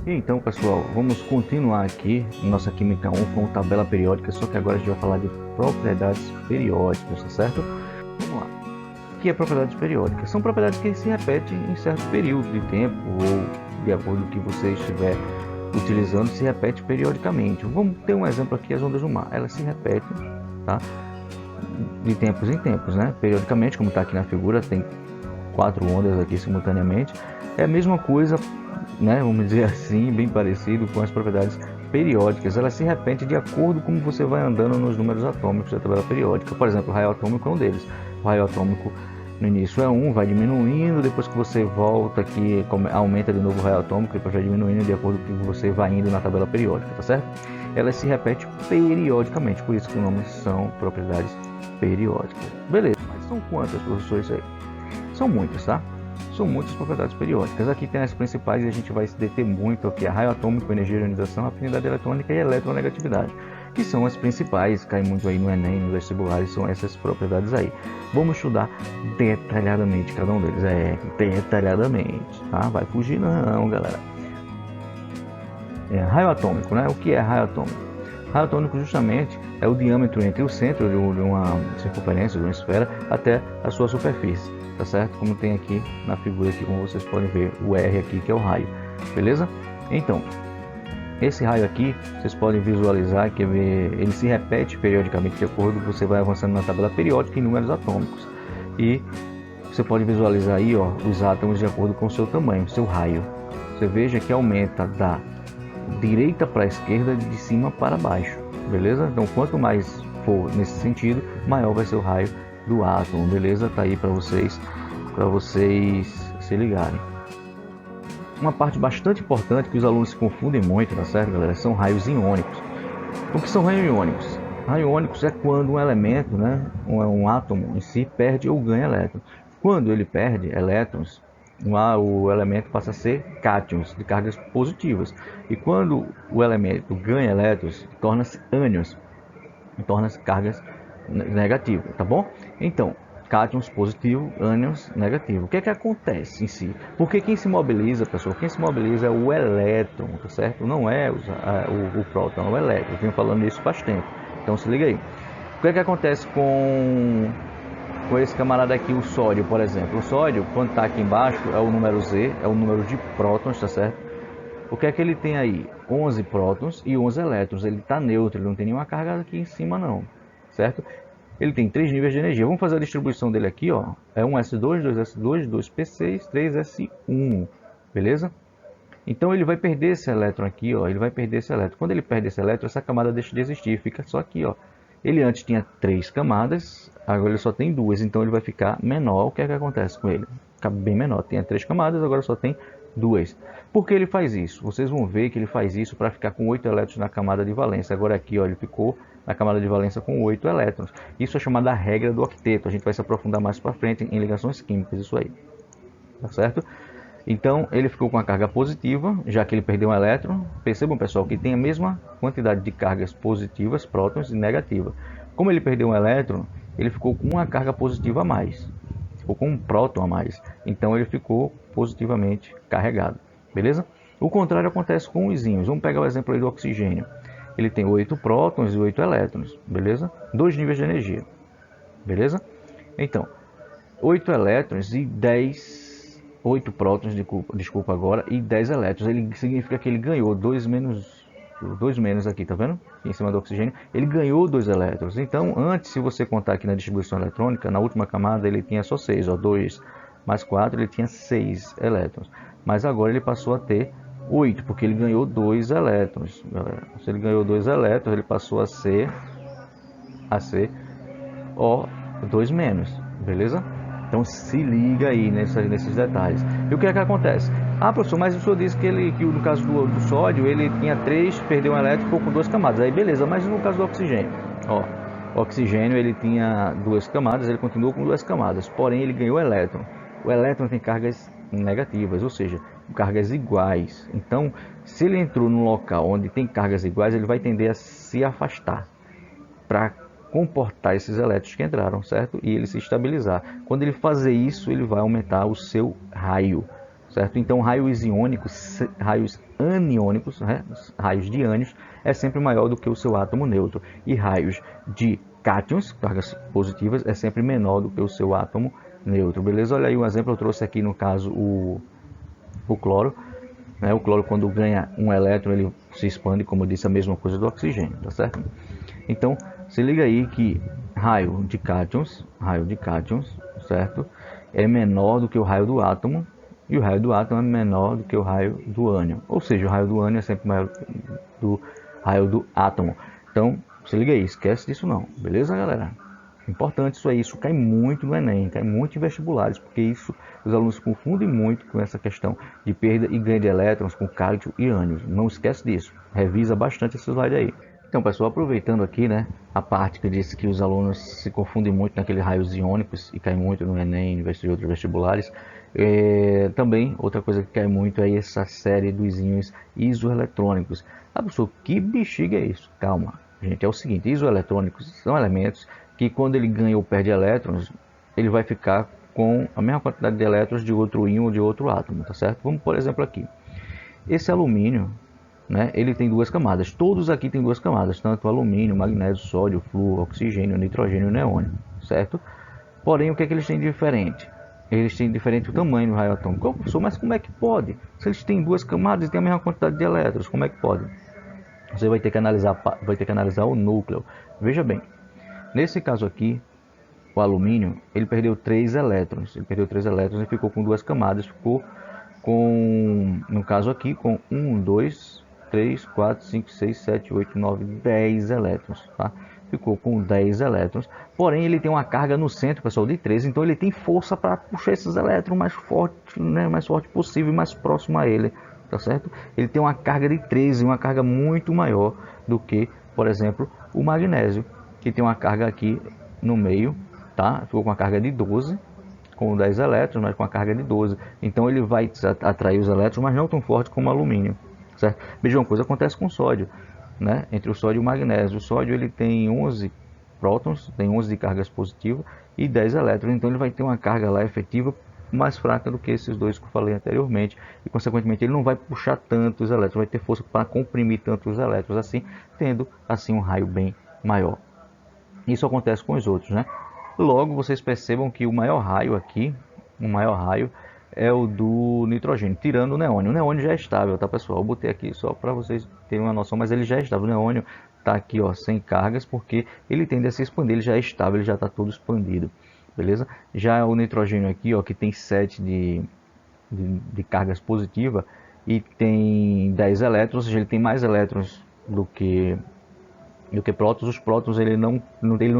E então, pessoal, vamos continuar aqui nossa Química 1 com tabela periódica, só que agora a gente vai falar de propriedades periódicas, tá certo? Vamos lá. O que é propriedades periódicas? São propriedades que se repetem em certo período de tempo ou de acordo com o que você estiver utilizando, se repete periodicamente. Vamos ter um exemplo aqui, as ondas do mar. Elas se repetem, tá? De tempos em tempos, né? Periodicamente, como está aqui na figura, tem 4 ondas aqui simultaneamente. É a mesma coisa, né? Vamos dizer assim, bem parecido com as propriedades periódicas. Elas se repetem de acordo com como você vai andando nos números atômicos da tabela periódica. Por exemplo, o raio atômico é um deles. O raio atômico no início é 1, vai diminuindo, depois que você volta aqui, aumenta de novo o raio atômico, depois vai diminuindo de acordo com que você vai indo na tabela periódica, tá certo? Elas se repetem periodicamente, por isso que os nomes são propriedades periódicas. Beleza, mas são quantas, professor, isso aí? São muitas, tá? São muitas propriedades periódicas. Aqui tem as principais e a gente vai se deter muito aqui: a raio atômico, energia de ionização, afinidade eletrônica e eletronegatividade, que são as principais, cai muito aí no Enem, nos vestibulares, são essas propriedades aí. Vamos estudar detalhadamente cada um deles, detalhadamente, tá? Vai fugir não, galera. Raio atômico, né? O que é raio atômico? Raio atômico justamente é o diâmetro entre o centro de uma circunferência, de uma esfera, até a sua superfície, tá certo? Como tem aqui na figura, aqui, como vocês podem ver, o R aqui, que é o raio, beleza? Então, esse raio aqui, vocês podem visualizar que ele se repete periodicamente de acordo com você vai avançando na tabela periódica em números atômicos. E você pode visualizar aí, ó, os átomos de acordo com o seu tamanho, seu raio. Você veja que aumenta da direita para a esquerda, de cima para baixo, beleza? Então, quanto mais for nesse sentido, maior vai ser o raio do átomo, beleza? Tá aí para vocês se ligarem. Uma parte bastante importante que os alunos se confundem muito, tá certo, galera? São raios iônicos. O que são raios iônicos? Raios iônicos é quando um elemento, né, um átomo em si, perde ou ganha elétrons. Quando ele perde elétrons, o elemento passa a ser cátions, de cargas positivas. E quando o elemento ganha elétrons, torna-se ânions, torna-se cargas negativas, tá bom? Então, cátions positivo, ânions negativo. O que é que acontece em si? Porque quem se mobiliza, pessoal, quem se mobiliza é o elétron, tá certo? Não é o próton, é o elétron. Eu venho falando isso faz tempo. Então se liga aí. O que é que acontece com esse camarada aqui, o sódio, por exemplo? O sódio, quando está aqui embaixo, é o número Z, é o número de prótons, tá certo? O que é que ele tem aí? 11 prótons e 11 elétrons. Ele está neutro, ele não tem nenhuma carga aqui em cima não, certo? Ele tem 3 níveis de energia. Vamos fazer a distribuição dele aqui, ó. É 1s2, 2s2, 2p6, 3s1, beleza? Então ele vai perder esse elétron aqui, ó. Ele vai perder esse elétron. Quando ele perde esse elétron, essa camada deixa de existir, fica só aqui, ó. Ele antes tinha 3 camadas, agora ele só tem 2, então ele vai ficar menor. O que é que acontece com ele? Fica bem menor. Tinha 3 camadas, agora só tem 2. Por que ele faz isso? Vocês vão ver que ele faz isso para ficar com 8 elétrons na camada de valência. Agora aqui, ó, ele ficou na camada de valência com 8 elétrons. Isso é chamada regra do octeto. A gente vai se aprofundar mais para frente em ligações químicas, isso aí. Tá certo? Então ele ficou com a carga positiva, já que ele perdeu um elétron. Percebam, pessoal, que tem a mesma quantidade de cargas positivas, prótons, e negativa. Como ele perdeu um elétron, ele ficou com uma carga positiva a mais. Ficou com um próton a mais. Então ele ficou positivamente carregado. Beleza? O contrário acontece com os íons. Vamos pegar o exemplo aí do oxigênio. Ele tem 8 prótons e 8 elétrons. Beleza? 2 níveis de energia. Beleza? Então, 8 elétrons e 8 prótons, desculpa agora, e 10 elétrons. Ele significa que ele ganhou 2 menos aqui, tá vendo? Aqui em cima do oxigênio, ele ganhou 2 elétrons. Então, antes, se você contar aqui na distribuição eletrônica, na última camada ele tinha só 6, ó, 2 mais 4, ele tinha 6 elétrons. Mas agora ele passou a ter 8, porque ele ganhou 2 elétrons, galera. Se ele ganhou 2 elétrons, ele passou a ser O2 menos, beleza? Então se liga aí nesses detalhes. E o que é que acontece? Ah, professor, mas o senhor disse que no caso do sódio, ele tinha 3, perdeu um elétron, ficou com 2 camadas. Aí beleza, mas no caso do oxigênio? Ó, o oxigênio ele tinha 2 camadas, ele continuou com 2 camadas, porém ele ganhou elétron. O elétron tem cargas negativas, ou seja, cargas iguais. Então, se ele entrou num local onde tem cargas iguais, ele vai tender a se afastar para comportar esses elétrons que entraram, certo? E ele se estabilizar. Quando ele fazer isso, ele vai aumentar o seu raio, certo? Então raios iônicos, raios aniônicos, né? Raios de ânions, é sempre maior do que o seu átomo neutro. E raios de cátions, cargas positivas, é sempre menor do que o seu átomo neutro, beleza? Olha aí um exemplo, eu trouxe aqui no caso o cloro. Né? O cloro, quando ganha um elétron, ele se expande, como eu disse, a mesma coisa do oxigênio, tá certo? Então, se liga aí que raio de cátions, certo? É menor do que o raio do átomo, e o raio do átomo é menor do que o raio do ânion. Ou seja, o raio do ânion é sempre maior do raio do átomo. Então, se liga aí, esquece disso não, beleza, galera? Importante isso aí, isso cai muito no Enem, cai muito em vestibulares, porque isso os alunos confundem muito com essa questão de perda e ganho de elétrons com cálcio e ânions. Não esquece disso, revisa bastante esse slide aí. Então, pessoal, aproveitando aqui, né, a parte que eu disse que os alunos se confundem muito naqueles raios iônicos e cai muito no Enem e outros vestibulares, também outra coisa que cai muito é essa série dos íons isoeletrônicos. Ah, professor, que bexiga é isso? Calma, gente, é o seguinte, isoeletrônicos são elementos que quando ele ganha ou perde elétrons, ele vai ficar com a mesma quantidade de elétrons de outro íon ou de outro átomo, tá certo? Vamos por exemplo aqui. Esse alumínio, né, ele tem duas camadas. Todos aqui têm duas camadas, tanto alumínio, magnésio, sódio, flúor, oxigênio, nitrogênio e neônio, certo? Porém, o que é que eles têm de diferente? Eles têm diferente o tamanho do raio atômico. Professor, mas como é que pode? Se eles têm duas camadas e têm a mesma quantidade de elétrons, como é que pode? Você vai ter que analisar o núcleo. Veja bem, nesse caso aqui, o alumínio, ele perdeu 3 elétrons. Ele perdeu 3 elétrons e ficou com duas camadas. Ficou com, no caso aqui, com 1, 2, 3, 4, 5, 6, 7, 8, 9, 10 elétrons. Tá? Ficou com 10 elétrons. Porém, ele tem uma carga no centro, pessoal, de 13. Então, ele tem força para puxar esses elétrons mais forte, né, mais forte possível e mais próximo a ele. Tá certo? Ele tem uma carga de 13, uma carga muito maior do que, por exemplo, o magnésio, que tem uma carga aqui no meio, tá? Ficou com uma carga de 12, com 10 elétrons, mas com a carga de 12. Então ele vai atrair os elétrons, mas não tão forte como o alumínio, certo? Mesma coisa acontece com o sódio, né? Entre o sódio e o magnésio. O sódio ele tem 11 prótons, tem 11 de cargas positivas e 10 elétrons. Então ele vai ter uma carga lá efetiva mais fraca do que esses dois que eu falei anteriormente, e consequentemente ele não vai puxar tanto os elétrons, vai ter força para comprimir tanto os elétrons, assim, tendo assim um raio bem maior. Isso acontece com os outros, né? Logo vocês percebam que o maior raio aqui, é o do nitrogênio, tirando o neônio. O neônio já é estável, tá, pessoal? Eu botei aqui só para vocês terem uma noção, mas ele já é estável. O neônio está aqui, ó, sem cargas, porque ele tende a se expandir, ele já é estável, ele já está todo expandido, beleza? Já o nitrogênio aqui, ó, que tem 7 de cargas positivas e tem 10 elétrons, ou seja, ele tem mais elétrons do que prótons. Os prótons ele não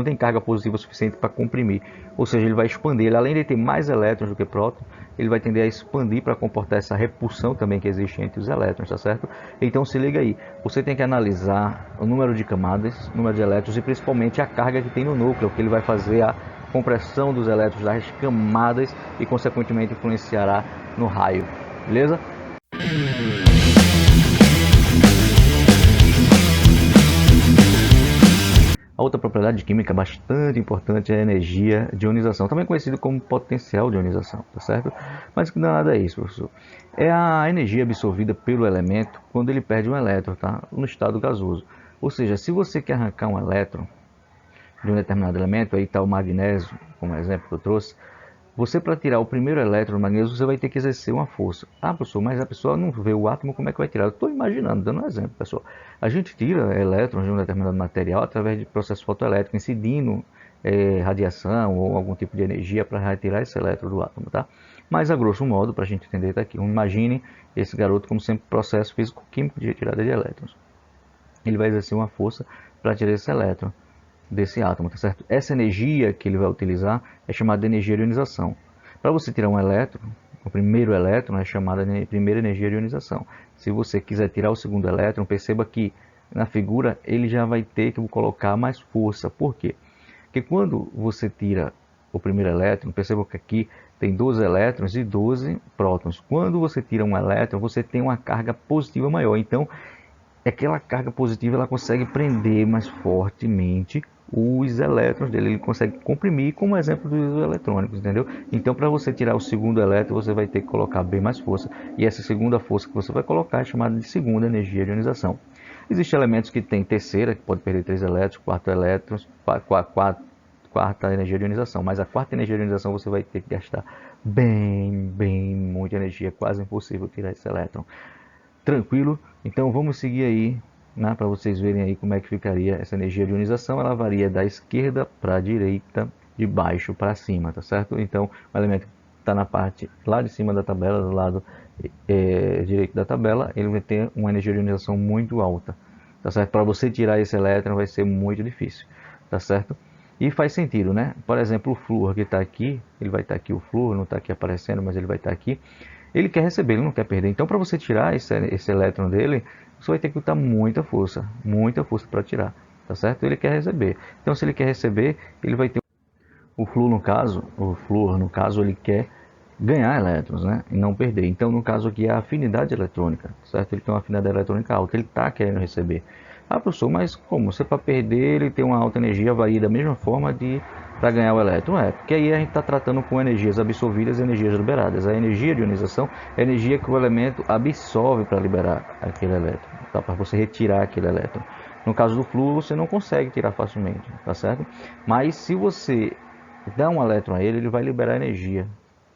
tem carga positiva suficiente para comprimir, ou seja, ele vai expandir. Ele, além de ter mais elétrons do que prótons, ele vai tender a expandir para comportar essa repulsão também que existe entre os elétrons, tá certo? Então se liga aí, você tem que analisar o número de camadas, o número de elétrons e principalmente a carga que tem no núcleo, que ele vai fazer a compressão dos elétrons das camadas e consequentemente influenciará no raio, beleza? A outra propriedade química bastante importante é a energia de ionização, também conhecido como potencial de ionização, tá certo? Mas que nada é isso, professor. É a energia absorvida pelo elemento quando ele perde um elétron, tá? No estado gasoso. Ou seja, se você quer arrancar um elétron de um determinado elemento, aí está o magnésio, como exemplo que eu trouxe, você, para tirar o primeiro elétron do magnésio, você vai ter que exercer uma força. Ah, professor, mas a pessoa não vê o átomo, como é que vai tirar? Eu estou imaginando, dando um exemplo, pessoal. A gente tira elétrons de um determinado material através de processo fotoelétrico, incidindo radiação ou algum tipo de energia para retirar esse elétron do átomo, tá? Mas, a grosso modo, para a gente entender, está aqui. Imagine esse garoto como sempre processo físico-químico de retirada de elétrons. Ele vai exercer uma força para tirar esse elétron desse átomo, tá certo? Essa energia que ele vai utilizar é chamada de energia de ionização. Para você tirar um elétron, o primeiro elétron é chamada de primeira energia de ionização. Se você quiser tirar o segundo elétron, perceba que na figura ele já vai ter que colocar mais força. Por quê? Porque quando você tira o primeiro elétron, perceba que aqui tem 12 elétrons e 12 prótons. Quando você tira um elétron, você tem uma carga positiva maior. Então, aquela carga positiva ela consegue prender mais fortemente os elétrons dele, ele consegue comprimir, como exemplo dos eletrônicos, entendeu? Então, para você tirar o segundo elétron, você vai ter que colocar bem mais força, e essa segunda força que você vai colocar é chamada de segunda energia de ionização. Existem elementos que têm terceira, que pode perder 3 elétrons, quarto elétrons, quarta energia de ionização, mas a quarta energia de ionização você vai ter que gastar muita energia, é quase impossível tirar esse elétron. Tranquilo? Então vamos seguir aí, né, para vocês verem aí como é que ficaria essa energia de ionização. Ela varia da esquerda para a direita, de baixo para cima, tá certo? Então o elemento está na parte lá de cima da tabela, do lado direito da tabela, ele vai ter uma energia de ionização muito alta, tá certo? Para você tirar esse elétron vai ser muito difícil, tá certo? E faz sentido, né? Por exemplo, o flúor que está aqui, ele vai estar aqui, o flúor não está aqui aparecendo, mas ele vai estar aqui. Ele quer receber, ele não quer perder. Então, para você tirar esse elétron dele, você vai ter que botar muita força para tirar, tá certo? Ele quer receber. Então, se ele quer receber, ele vai ter o flúor no caso, ele quer ganhar elétrons, né? E não perder. Então, no caso aqui, é a afinidade eletrônica, certo? Ele tem uma afinidade eletrônica alta, ele está querendo receber. Ah, professor, mas como? Se é para perder, ele tem uma alta energia, varia da mesma forma para ganhar o elétron? É, porque aí a gente está tratando com energias absorvidas e energias liberadas. A energia de ionização é a energia que o elemento absorve para liberar aquele elétron, tá? Para você retirar aquele elétron. No caso do flúor, você não consegue tirar facilmente, tá certo? Mas se você dá um elétron a ele, ele vai liberar energia.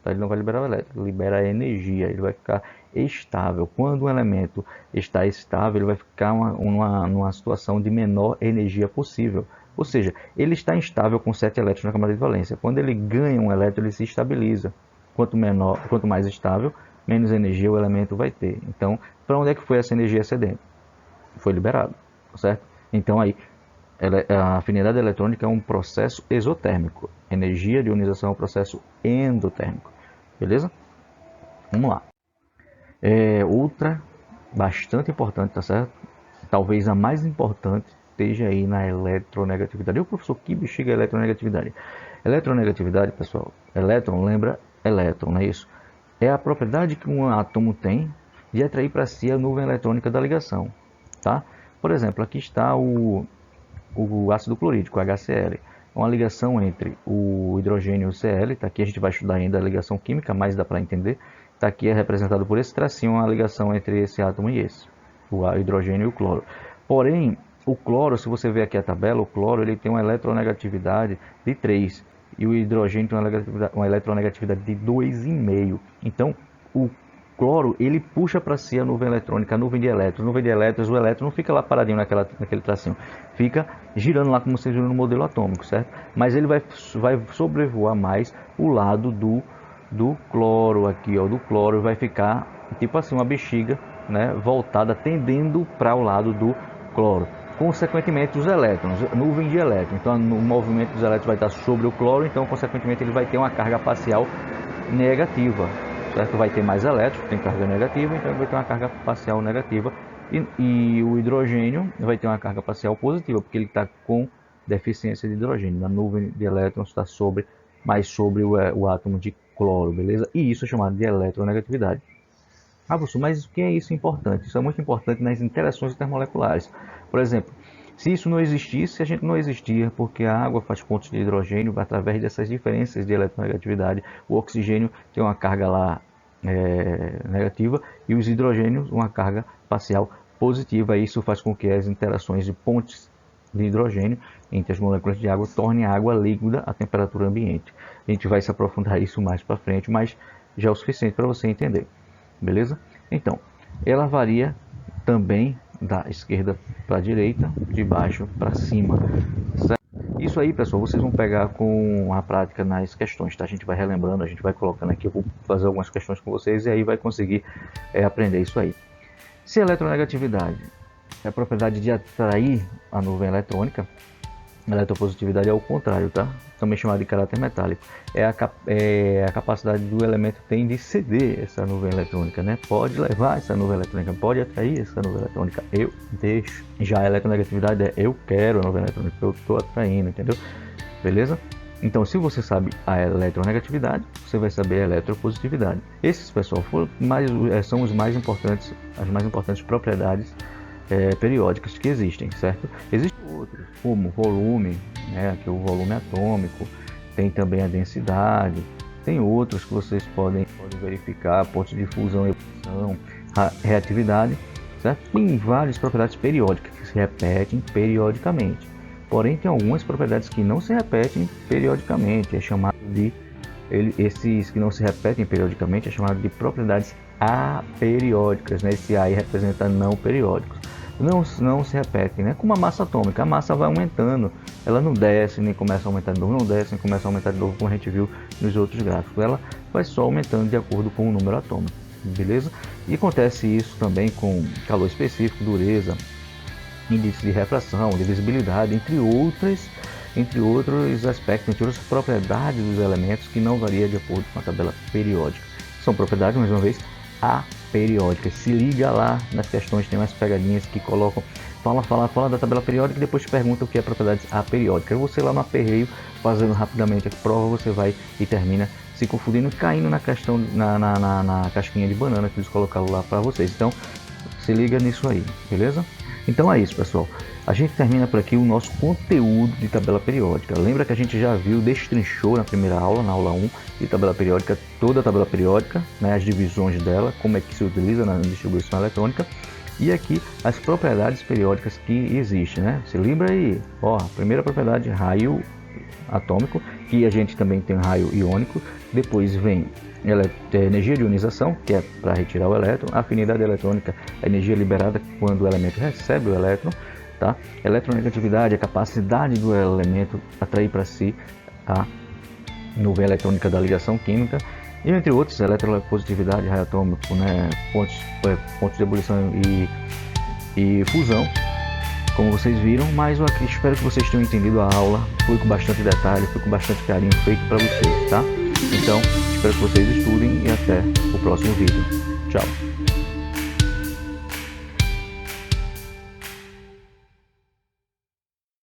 Ele não vai liberar o elétron, ele libera a energia, ele vai ficar estável. Quando um elemento está estável, ele vai ficar numa situação de menor energia possível. Ou seja, ele está instável com 7 elétrons na camada de valência. Quando ele ganha um elétron, ele se estabiliza. Quanto mais estável, menos energia o elemento vai ter. Então, para onde é que foi essa energia excedente? Foi liberado, certo? Então, aí, a afinidade eletrônica é um processo exotérmico. Energia de ionização é um processo endotérmico. Beleza? Vamos lá. Outra bastante importante, tá certo? Talvez a mais importante esteja aí na eletronegatividade. E o professor, que bexiga a eletronegatividade? Eletronegatividade, pessoal, elétron lembra elétron, não é isso? É a propriedade que um átomo tem de atrair para si a nuvem eletrônica da ligação, tá? Por exemplo, aqui está o ácido clorídrico, HCl. É uma ligação entre o hidrogênio e o Cl. Tá aqui, a gente vai estudar ainda a ligação química, mas dá para entender. Está aqui é representado por esse tracinho, uma ligação entre esse átomo e esse, o hidrogênio e o cloro. Porém, o cloro, se você ver aqui a tabela, o cloro ele tem uma eletronegatividade de 3 e o hidrogênio tem uma eletronegatividade de 2,5. Então, o cloro ele puxa para si a nuvem eletrônica, a nuvem de elétrons. Nuvem de elétrons, o elétron não fica lá paradinho naquele tracinho, fica girando lá como se gira no modelo atômico, certo? Mas ele vai sobrevoar mais o lado do cloro aqui, ó, do cloro, vai ficar tipo assim uma bexiga, né, voltada, tendendo para o lado do cloro. Consequentemente, os elétrons, nuvem de elétrons. Então, o movimento dos elétrons vai estar sobre o cloro, então, consequentemente, ele vai ter uma carga parcial negativa, certo? Vai ter mais elétrons, tem carga negativa, então vai ter uma carga parcial negativa. E o hidrogênio vai ter uma carga parcial positiva, porque ele está com deficiência de hidrogênio. A nuvem de elétrons está mais sobre o átomo de cloro, beleza? E isso é chamado de eletronegatividade. Ah, professor, mas o que é isso importante? Isso é muito importante nas interações intermoleculares. Por exemplo, se isso não existisse, a gente não existia, porque a água faz pontos de hidrogênio através dessas diferenças de eletronegatividade. O oxigênio tem uma carga lá negativa e os hidrogênios uma carga parcial positiva. Isso faz com que as interações de pontes de hidrogênio entre as moléculas de água tornem a água líquida à temperatura ambiente. A gente vai se aprofundar isso mais para frente, mas já é o suficiente para você entender. Beleza? Então, ela varia também da esquerda para a direita, de baixo para cima. Certo? Isso aí, pessoal, vocês vão pegar com a prática nas questões, tá? A gente vai relembrando, a gente vai colocando aqui, eu vou fazer algumas questões com vocês e aí vai conseguir aprender isso aí. Se a eletronegatividade é a propriedade de atrair a nuvem eletrônica, a eletropositividade é o contrário, tá? Também chamado de caráter metálico. É a capacidade do elemento tem de ceder essa nuvem eletrônica, né? Pode levar essa nuvem eletrônica, pode atrair essa nuvem eletrônica. Eu deixo. Já a eletronegatividade é eu quero a nuvem eletrônica, eu estou atraindo, entendeu? Beleza? Então, se você sabe a eletronegatividade, você vai saber a eletropositividade. Esses, pessoal, são as mais importantes propriedades periódicas que existem, certo? Existem outros, como o volume, né, que é o volume atômico, tem também a densidade, tem outros que vocês podem verificar, pontos de fusão e ebulição, reatividade, certo? Tem várias propriedades periódicas que se repetem periodicamente, porém tem algumas propriedades que não se repetem periodicamente, é chamado de esses que não se repetem periodicamente é chamado de propriedades aperiódicas, né? Esse A aí representa não periódicos. Não se repetem, né? Como a massa atômica, a massa vai aumentando, ela não desce nem começa a aumentar de novo, não desce nem começa a aumentar de novo, como a gente viu nos outros gráficos. Ela vai só aumentando de acordo com o número atômico, beleza? E acontece isso também com calor específico, dureza, índice de refração, de visibilidade, entre outros aspectos, entre outras propriedades dos elementos que não varia de acordo com a tabela periódica. São propriedades, mais uma vez, aperiódicas. Se liga lá nas questões, tem umas pegadinhas que colocam, fala da tabela periódica e depois te pergunta o que é propriedades aperiódicas. Você lá no aperreio, fazendo rapidamente a prova, você vai e termina se confundindo, caindo na questão, na casquinha de banana que eles colocaram lá para vocês. Então, se liga nisso aí, beleza? Então é isso, pessoal. A gente termina por aqui o nosso conteúdo de tabela periódica. Lembra que a gente já viu, destrinchou na primeira aula, na aula 1 de tabela periódica, toda a tabela periódica, né, as divisões dela, como é que se utiliza na distribuição eletrônica. E aqui as propriedades periódicas que existem, né? Se lembra aí, ó, a primeira propriedade, raio atômico, que a gente também tem raio iônico. Depois vem energia de ionização, que é para retirar o elétron. Afinidade eletrônica, a energia liberada quando o elemento recebe o elétron. Tá? Eletronegatividade, a capacidade do elemento atrair para si a nuvem eletrônica da ligação química. E entre outros, eletropositividade, raio atômico, né? pontos de ebulição e fusão, como vocês viram. Mas eu aqui espero que vocês tenham entendido a aula. Foi com bastante detalhe, foi com bastante carinho feito para vocês, tá? Então, espero que vocês estudem e até o próximo vídeo. Tchau!